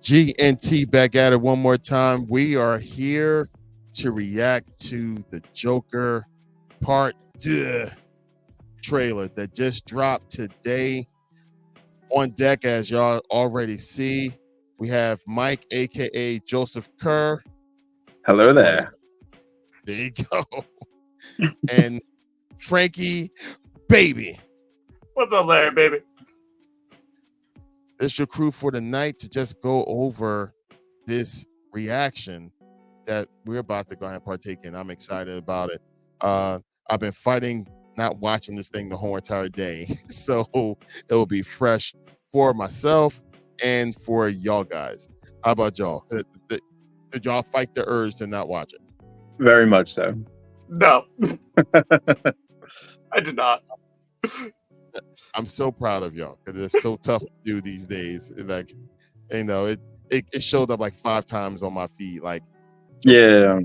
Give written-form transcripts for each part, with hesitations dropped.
GNT back at it one more time. We are here to react to the Joker Part 2 trailer that just dropped today. On deck, as y'all already see, we have Mike, aka Joseph Kerr. Hello there. There you go. And Frankie, baby. What's up, Larry, baby? It's your crew for the night to just go over this reaction that we're about to go ahead and partake in. I'm excited about it. I've been fighting not watching this thing the whole entire day, so it will be fresh for myself and for y'all guys. How about y'all? Did y'all fight the urge to not watch it? Very much so. No. I did not. I'm so proud of y'all because it's so tough to do these days. Like, you know, it showed up like 5 times on my feed. Like, yeah,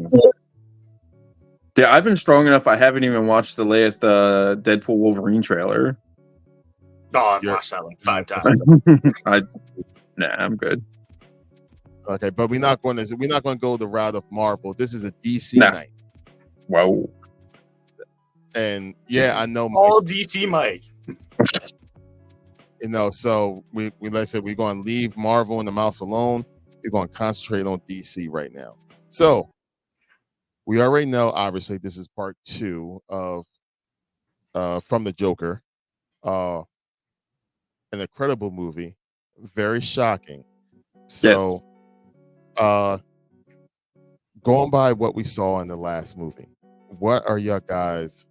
I've been strong enough. I haven't even watched the latest Deadpool Wolverine trailer. No, I've watched that like 5 times. I'm good. Okay, but we're not going to go the route of Marvel. This is a DC night. Whoa. And yeah, I know all DC Mike. You know, so we let's say we're going to leave Marvel and the mouse alone. We're going to concentrate on DC right now. So we already know, obviously, this is part 2 of from the Joker, an incredible movie, very shocking. So, going by what we saw in the last movie, what are your guys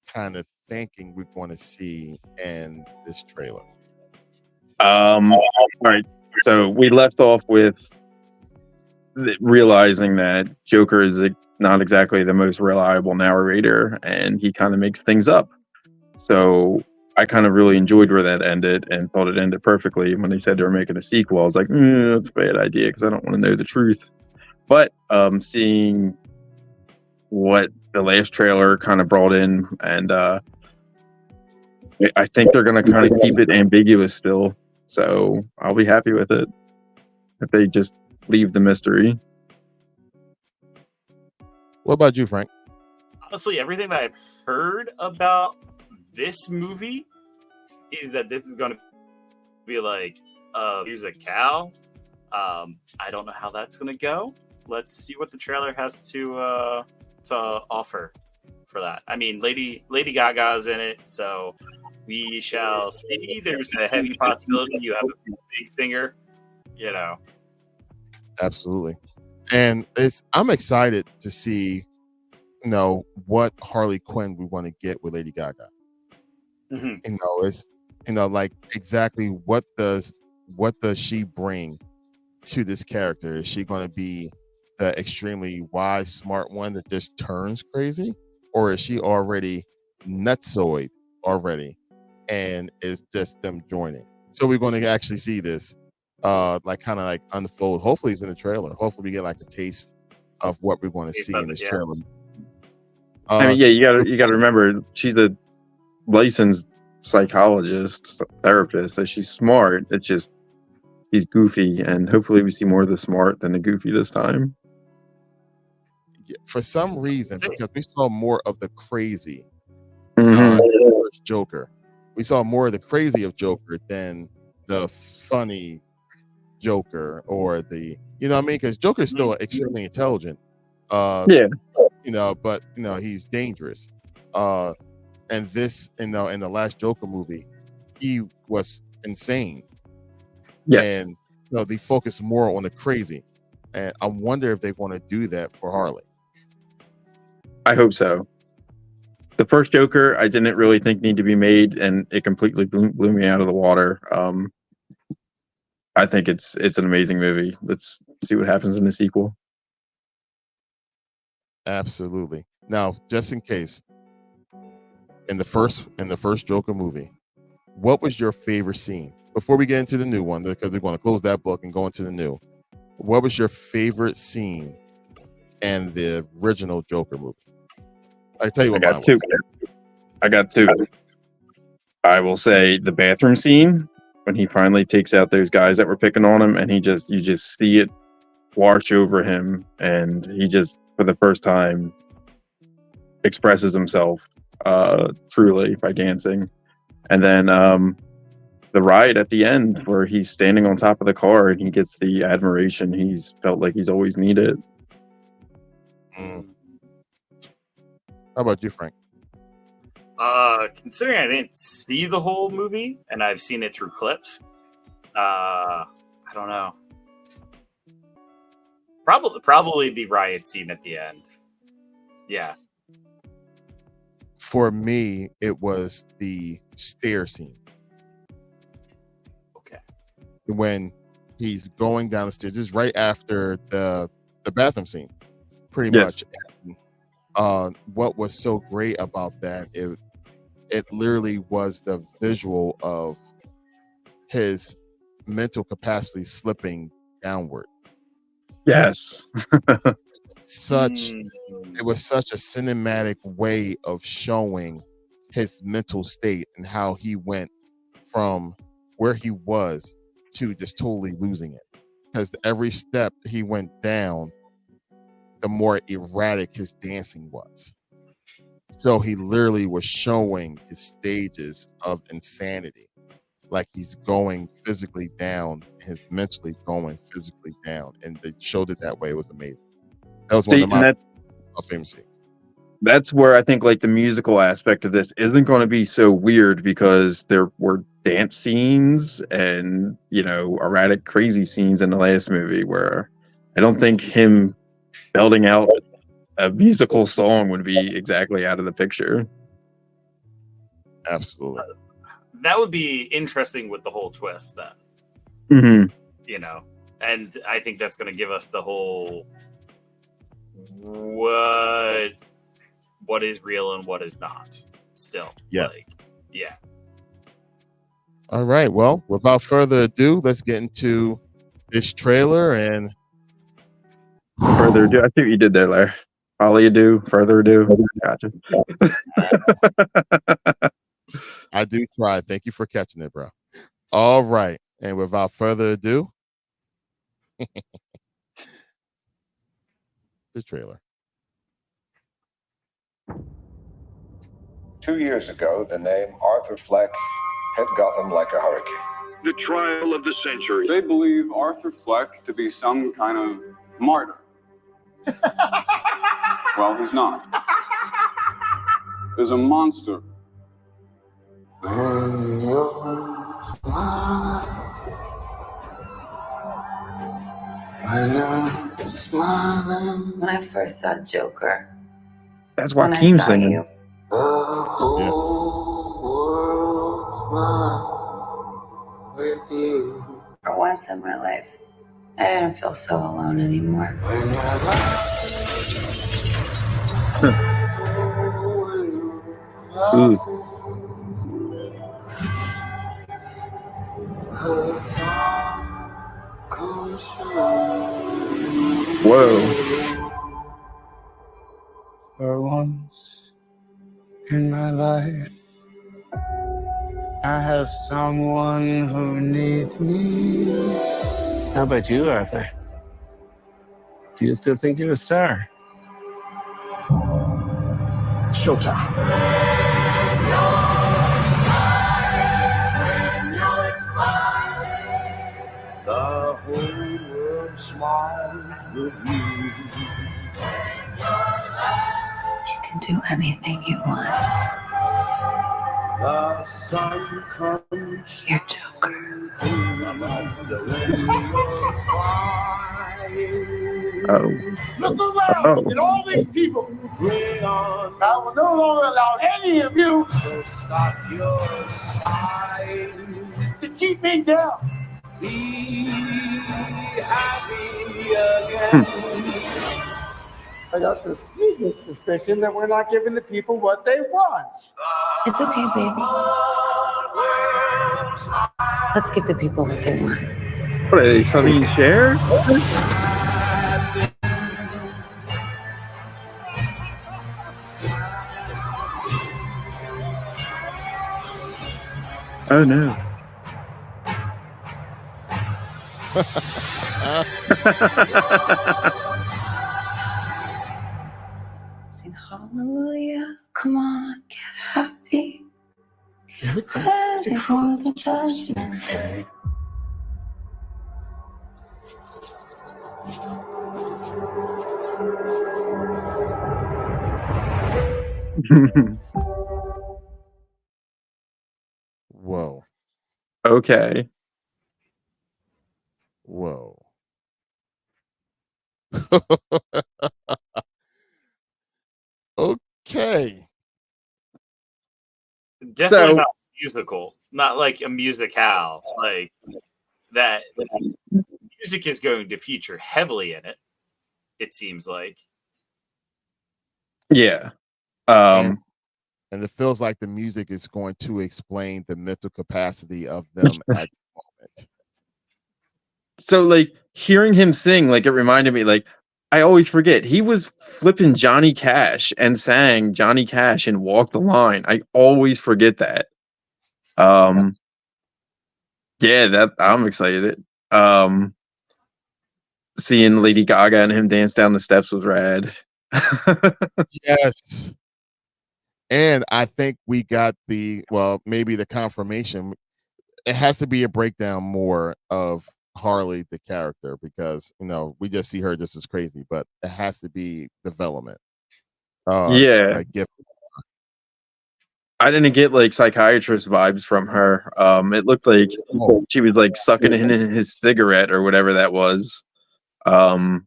kind of thinking we're going to see in this trailer? All right. So we left off with realizing that Joker is not exactly the most reliable narrator, and he kind of makes things up. So I kind of really enjoyed where that ended and thought it ended perfectly. When they said they were making a sequel, I was like, that's a bad idea because I don't want to know the truth. But seeing what the last trailer kind of brought in, and I think they're going to kind of keep it ambiguous still. So I'll be happy with it if they just leave the mystery. What about you, Frank? Honestly, everything that I've heard about this movie is that this is going to be like a musicale. I don't know how that's going to go. Let's see what the trailer has to offer for that. I mean, Lady Gaga's in it, so we shall see. There's a heavy possibility you have a big singer, you know. Absolutely. And I'm excited to see, you know, what Harley Quinn we want to get with Lady Gaga. Mm-hmm. You know, it's, you know, like exactly what does she bring to this character? Is she going to be the extremely wise, smart one that just turns crazy, or is she already nutsoid already, and it's just them joining? So we're going to actually see this, like kind of like unfold. Hopefully, it's in the trailer. Hopefully, we get like a taste of what we're going to see in this trailer. I mean, yeah, you got to remember she's a licensed psychologist, therapist, so she's smart. It's just he's goofy, and hopefully we see more of the smart than the goofy this time. For some reason, because we saw more of the crazy Joker. We saw more of the crazy of Joker than the funny Joker or the, you know what I mean? Because Joker's still extremely intelligent. You know, but you know, he's dangerous. And this, you know, in the last Joker movie, he was insane. Yes. And you know, they focus more on the crazy. And I wonder if they want to do that for Harley. I hope so. The first Joker, I didn't really think needed to be made, and it completely blew me out of the water. I think it's an amazing movie. Let's see what happens in the sequel. Absolutely. Now, just in case, in the first Joker movie, what was your favorite scene? Before we get into the new one, because we're going to close that book and go into the new. What was your favorite scene in the original Joker movie? I tell you what, I got two. I will say the bathroom scene when he finally takes out those guys that were picking on him, and you just see it wash over him, and he just for the first time expresses himself truly by dancing. And then the ride at the end where he's standing on top of the car and he gets the admiration he's felt like he's always needed. Mm. How about you, Frank? Considering I didn't see the whole movie and I've seen it through clips, I don't know. Probably the riot scene at the end. Yeah. For me, it was the stair scene. Okay. When he's going down the stairs, just right after the bathroom scene, pretty Yes. much. And, what was so great about that, it literally was the visual of his mental capacity slipping downward. Yes. It was such a cinematic way of showing his mental state and how he went from where he was to just totally losing it. Because every step he went down, the more erratic his dancing was. So he literally was showing his stages of insanity. Like he's going physically down, his mentally going physically down. And they showed it that way. It was amazing. That was one of my famous scenes. That's where I think like the musical aspect of this isn't going to be so weird, because there were dance scenes and, erratic, crazy scenes in the last movie where I don't think him belting out a musical song would be exactly out of the picture. Absolutely. That would be interesting with the whole twist then. Mm-hmm. And I think that's going to give us the whole what is real and what is not still. Yeah. Yeah. All right. Well, without further ado, let's get into this trailer and further ado. I see what you did there, Larry. Ollie ado, further ado. Gotcha. I do try. Thank you for catching it, bro. All right. And without further ado, the trailer. 2 years ago, the name Arthur Fleck hit Gotham like a hurricane. The trial of the century. They believe Arthur Fleck to be some kind of martyr. Well, he's not. There's a monster. When you're smiling, when you're smiling. When I first saw Joker, that's when Joaquin I saw singing. you, The whole world smiles with you. for once in my life, I didn't feel so alone anymore. When you're laughing, the sun comes shining. Whoa. For once in my life, I have someone who needs me. How about you, Arthur? Do you still think you're a star? Showtime. The whole world smiles with you. You can do anything you want. The sun comes. You're Joker. Oh. Look around, look at all these people. I will no longer allow any of you to stop your side to keep me down. Be happy again. I got the sneaking suspicion that we're not giving the people what they want. It's okay, baby. Let's give the people what they want. What are they, Sonny and Cher? Oh no. Sing hallelujah. Come on, get happy. Ready for the judgment day. Whoa. Okay. Whoa. Okay. Definitely So not musical, not like a musicale. Like that music is going to feature heavily in it. It seems like. yeah. And it feels like the music is going to explain the mental capacity of them at the moment. So like hearing him sing, like it reminded me, like I always forget he was flipping Johnny Cash and sang Johnny Cash and Walk the Line. I always forget that. Um yeah, that I'm excited. Um Seeing Lady Gaga and him dance down the steps was rad. Yes. And I think we got maybe the confirmation. It has to be a breakdown more of Harley the character, because we just see her just as crazy, but it has to be development. Yeah. Like give I didn't get like psychiatrist vibes from her. It looked like she was like sucking in his cigarette or whatever that was. And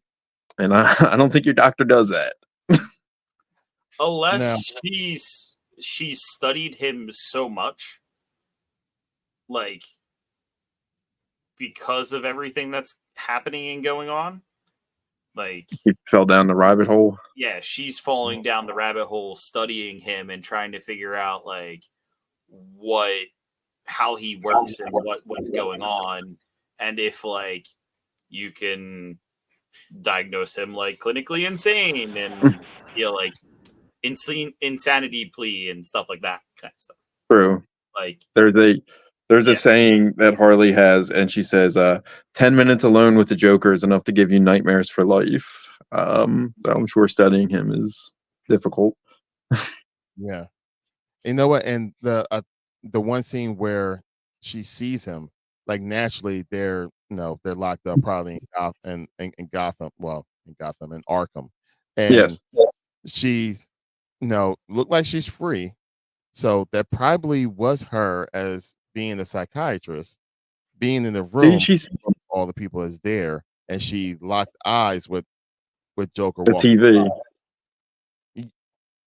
I don't think your doctor does that. now. Unless she's studied him so much, like because of everything that's happening and going on. Like He fell down the rabbit hole. yeah, she's falling down the rabbit hole studying him and trying to figure out like how he works and what's going on, and if like you can diagnose him like clinically insane and like insanity plea and stuff like that kind of stuff. True. Like There's a saying that Harley has, and she says, 10 minutes alone with the Joker is enough to give you nightmares for life. So I'm sure studying him is difficult. Yeah. You know what? And the one scene where she sees him, like naturally they're locked up probably in Gotham, in Arkham, and Yes. she's looked like she's free. So that probably was her as being a psychiatrist, being in the room, She's all the people is there, and she locked eyes with Joker the walking. TV.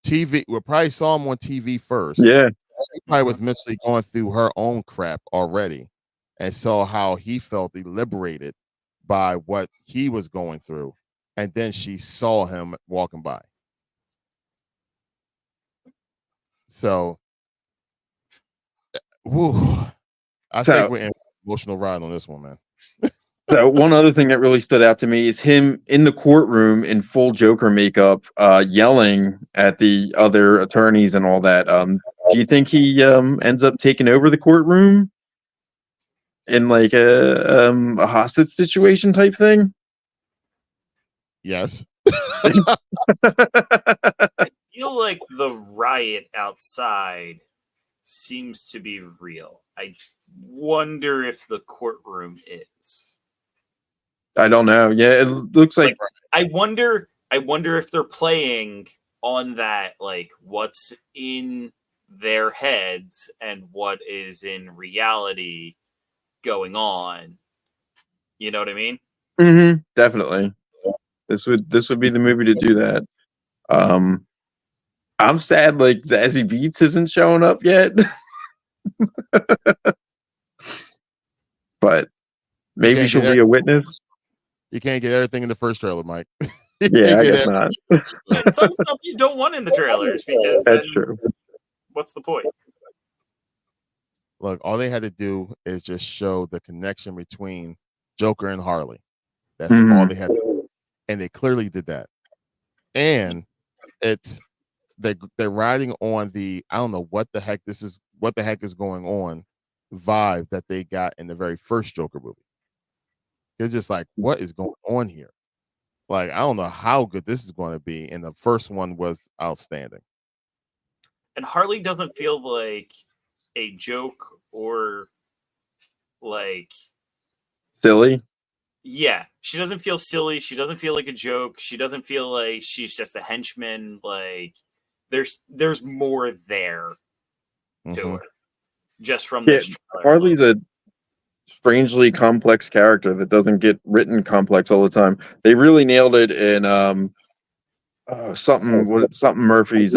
TV, we probably saw him on TV first. Yeah. She probably was mentally going through her own crap already and saw how he felt liberated by what he was going through. And then she saw him walking by. So, I think So we're in an emotional ride on this one, man. So one other thing that really stood out to me is him in the courtroom in full Joker makeup, yelling at the other attorneys and all that. Do you think he ends up taking over the courtroom in like a hostage situation type thing? Yes. I feel like the riot outside seems to be real. I wonder if the courtroom is. I don't know. Yeah, it looks like I wonder if they're playing on that, like what's in their heads and what is in reality going on. You know what I mean? definitely. This would be the movie to do that. I'm sad like Zazie Beetz isn't showing up yet. But maybe she'll be a witness. You can't get everything in the first trailer, Mike. Yeah, I guess not. Some stuff you don't want in the trailers because That's then true. what's the point? Look, all they had to do is just show the connection between Joker and Harley. That's all they had to do. And they clearly did that. And they're riding on the I don't know what the heck is going on vibe that they got in the very first Joker movie. It's just like, what is going on here? Like, I don't know how good this is going to be. And the first one was outstanding. And Harley doesn't feel like a joke or like Silly. Yeah, she doesn't feel silly. She doesn't feel like a joke. She doesn't feel like she's just a henchman. Like there's more there to Mhm. her just from Yeah, this trailer Harley's alone. a strangely complex character that doesn't get written complex all the time. They really nailed it in something Murphy's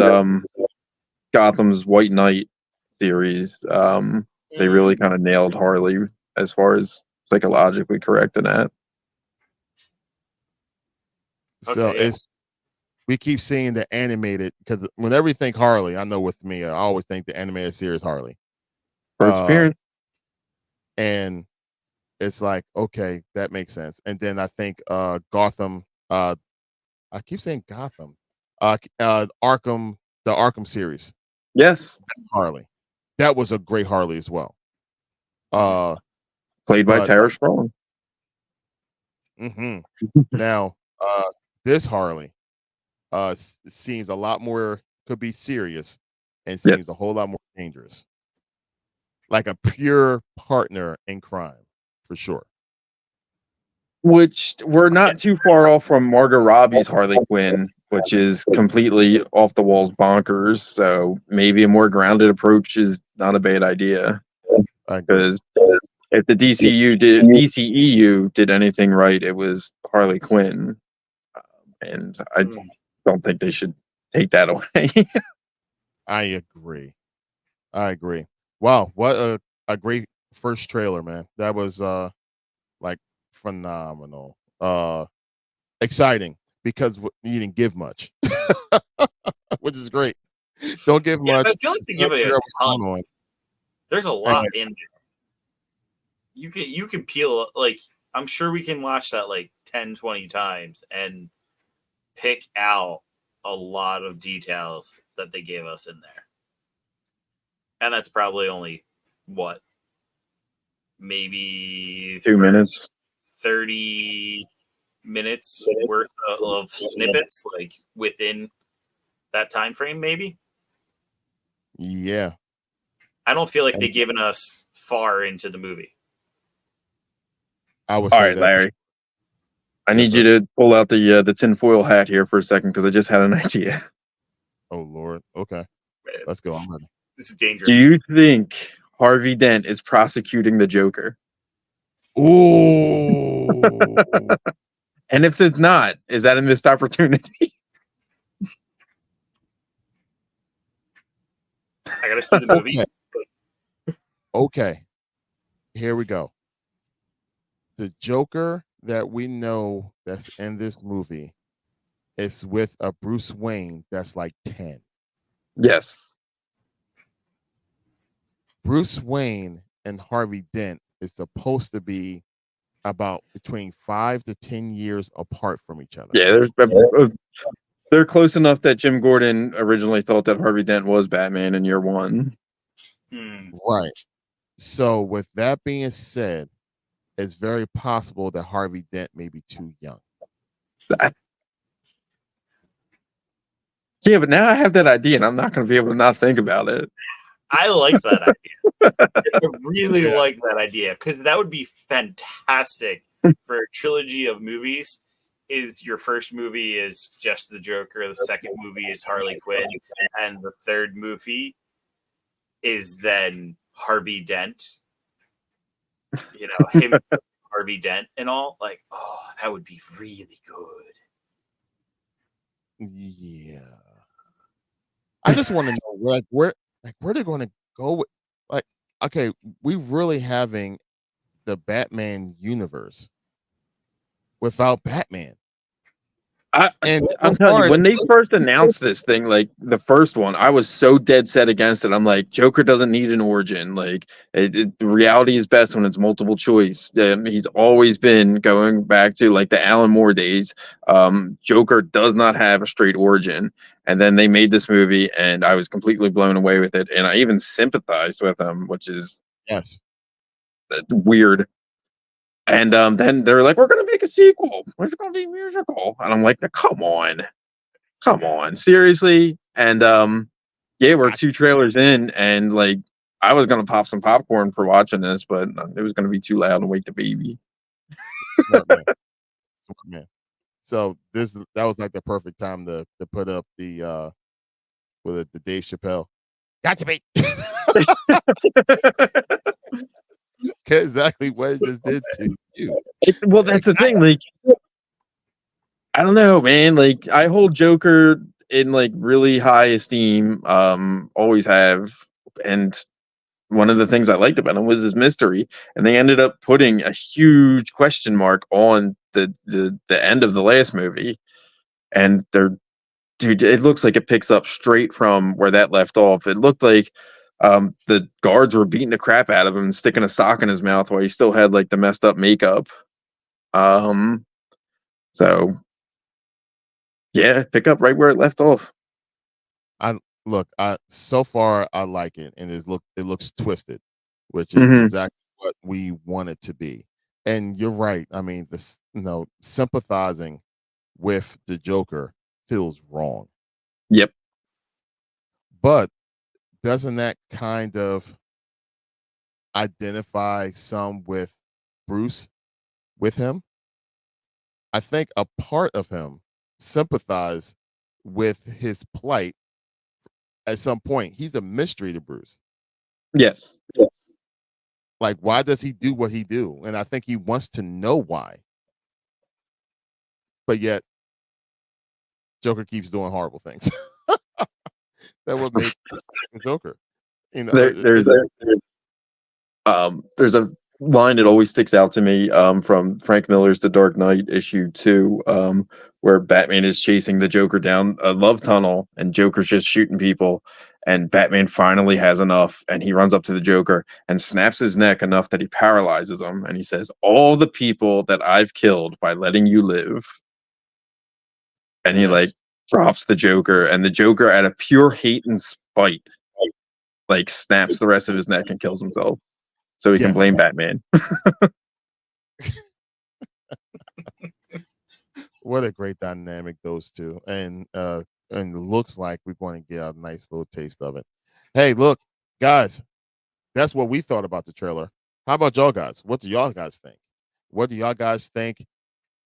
Gotham's White Knight series. They really kind of nailed Harley as far as psychologically correct in that. So Okay, yeah. we keep seeing the animated, because whenever you think Harley, I know with me, I always think the animated series Harley. First appearance. And it's like, okay, that makes sense. And then I think Gotham, I keep saying Gotham, Arkham, the Arkham series, Yes, that's Harley. That was a great Harley as well. played by but Tara Strong. Now, this Harley seems a lot more, could be serious, and seems Yes. a whole lot more dangerous. Like a pure partner in crime, for sure. Which we're not too far off from Margot Robbie's Harley Quinn, which is completely off the walls bonkers. So maybe a more grounded approach is not a bad idea. I agree. Because if the DCEU did anything right, it was Harley Quinn, and I don't think they should take that away. I agree. I agree. Wow, what a great first trailer, man. That was like phenomenal. Exciting, because you didn't give much, which is great. Don't give Yeah, much. I feel like they Try give to it figure a out what's going ton. on. There's a lot And in there. You can peel, like, I'm sure we can watch that like 10, 20 times and pick out a lot of details that they gave us in there. And that's probably only what, maybe 2 minutes. 30 minutes worth of snippets, like within that time frame, maybe. yeah, I don't feel like they've given us far into the movie. I would All say right, that. Larry. I Yes, need you to pull out the tinfoil hat here for a second because I just had an idea. Oh Lord. Okay, let's go. I'm ready. This is dangerous. Do you think Harvey Dent is prosecuting the Joker? Ooh. And if it's not, is that a missed opportunity? I gotta see the movie. Okay. Here we go. The Joker that we know that's in this movie is with a Bruce Wayne that's like 10. Yes. Bruce Wayne and Harvey Dent is supposed to be about between 5 to 10 years apart from each other. Yeah, they're close enough that Jim Gordon originally thought that Harvey Dent was Batman in year one. Right. So with that being said, it's very possible that Harvey Dent may be too young. Yeah, but now I have that idea, and I'm not going to be able to not think about it. I like that idea. I really like that idea, because that would be fantastic for a trilogy of movies. Is your first movie is just the Joker, the second movie is Harley Quinn, and the third movie is then Harvey Dent. You know, him, Harvey Dent, and all. Like, oh, that would be really good. Yeah. I just want to know where they're going to go with, like, okay, we really having the Batman universe without Batman. I'm telling you, when they first announced this thing, like the first one, I was so dead set against it. I'm like, Joker doesn't need an origin. Like, the reality is best when it's multiple choice. He's always been going back to like the Alan Moore days. Joker does not have a straight origin. And then they made this movie, and I was completely blown away with it. And I even sympathized with him, which is Yes. weird. And then they're like, we're going to make a sequel. It's going to be a musical. And I'm like, come on, seriously? And yeah, we're 2 trailers in, and like, I was going to pop some popcorn for watching this, but it was going to be too loud and wake the baby. Smart man. Smart man. So that was like the perfect time to put up the with it, the Dave Chappelle. Gotcha, mate. Exactly what it just did to you. Well, that's the thing. Like, I don't know, man. Like, I hold Joker in like really high esteem. Always have. And one of the things I liked about him was his mystery. And they ended up putting a huge question mark on the end of the last movie. And dude, it looks like it picks up straight from where that left off. It looked like the guards were beating the crap out of him and sticking a sock in his mouth while he still had like the messed up makeup. So yeah, pick up right where it left off. I so far I like it, and it looks twisted, which is exactly what we want it to be. And you're right. I mean, this sympathizing with the Joker feels wrong. Yep. But doesn't that kind of identify some with Bruce with him? I think a part of him sympathize with his plight at some point. He's a mystery to Bruce. Yes. Like, why does he do what he do? And I think he wants to know why. But yet, Joker keeps doing horrible things. That would make Joker. You know, there's a line that always sticks out to me from Frank Miller's The Dark Knight issue 2, where Batman is chasing the Joker down a love tunnel and Joker's just shooting people, and Batman finally has enough and he runs up to the Joker and snaps his neck enough that he paralyzes him, and he says, all the people that I've killed by letting you live. And he like drops the Joker, and the Joker, out of pure hate and spite, like snaps the rest of his neck and kills himself so he can blame Batman. What a great dynamic those two. And it looks like we're going to get a nice little taste of it. Hey, look, guys, that's what we thought about the trailer. How about y'all guys? What do y'all guys think? What do y'all guys think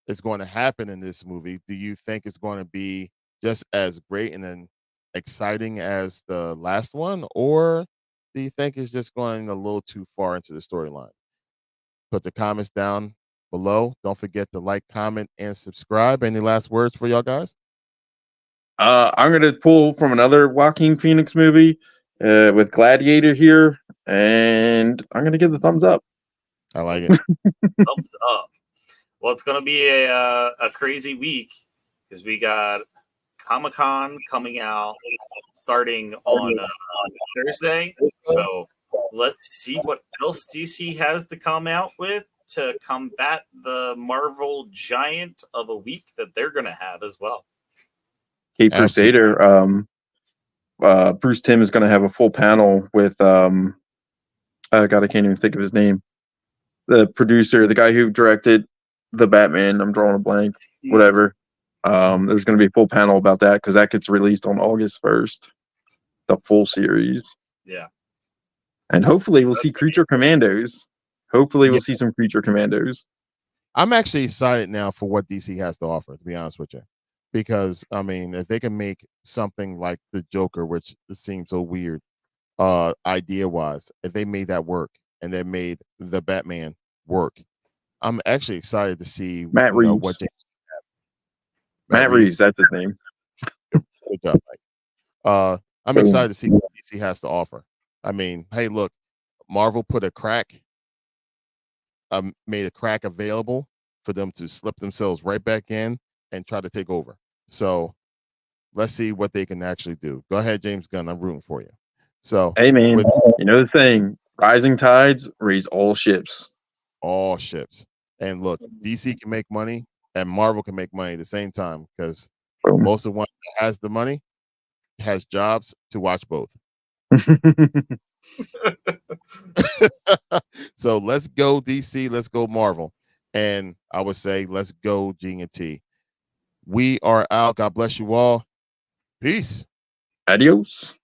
is going to happen in this movie? Do you think it's going to be just as great and then exciting as the last one, or do you think it's just going a little too far into the storyline? Put the comments down below. Don't forget to like, comment, and subscribe. Any last words for y'all guys? I'm going to pull from another Joaquin Phoenix movie with Gladiator here, and I'm going to give the thumbs up. I like it. Thumbs up. Well, it's going to be a crazy week because we got Comic-Con coming out starting on Thursday. So let's see what else DC has to come out with to combat the Marvel giant of a week that they're going to have as well. Cape Crusader, Bruce Timm is going to have a full panel with, God, I can't even think of his name. The producer, the guy who directed the Batman, I'm drawing a blank, whatever. There's going to be a full panel about that because that gets released on August 1st, the full series. Yeah. And hopefully we'll see Creature Commandos. Hopefully we'll see some Creature Commandos. I'm actually excited now for what DC has to offer, to be honest with you. Because, I mean, if they can make something like the Joker, which seems so weird, idea-wise, if they made that work and they made the Batman work, I'm actually excited to see Matt Reeves. What James Matt Reeves, that's his name. Good job, Mike. I'm excited to see what DC has to offer. I mean, hey, look, Marvel put a crack, made a crack available for them to slip themselves right back in and try to take over. So let's see what they can actually do. Go ahead, James Gunn. I'm rooting for you. So, hey, man, you know the saying, rising tides raise all ships. All ships. And look, DC can make money and Marvel can make money at the same time because most of the one that has the money has jobs to watch both. So let's go DC. Let's go Marvel. And I would say, let's go G and T. We are out. God bless you all. Peace. Adios.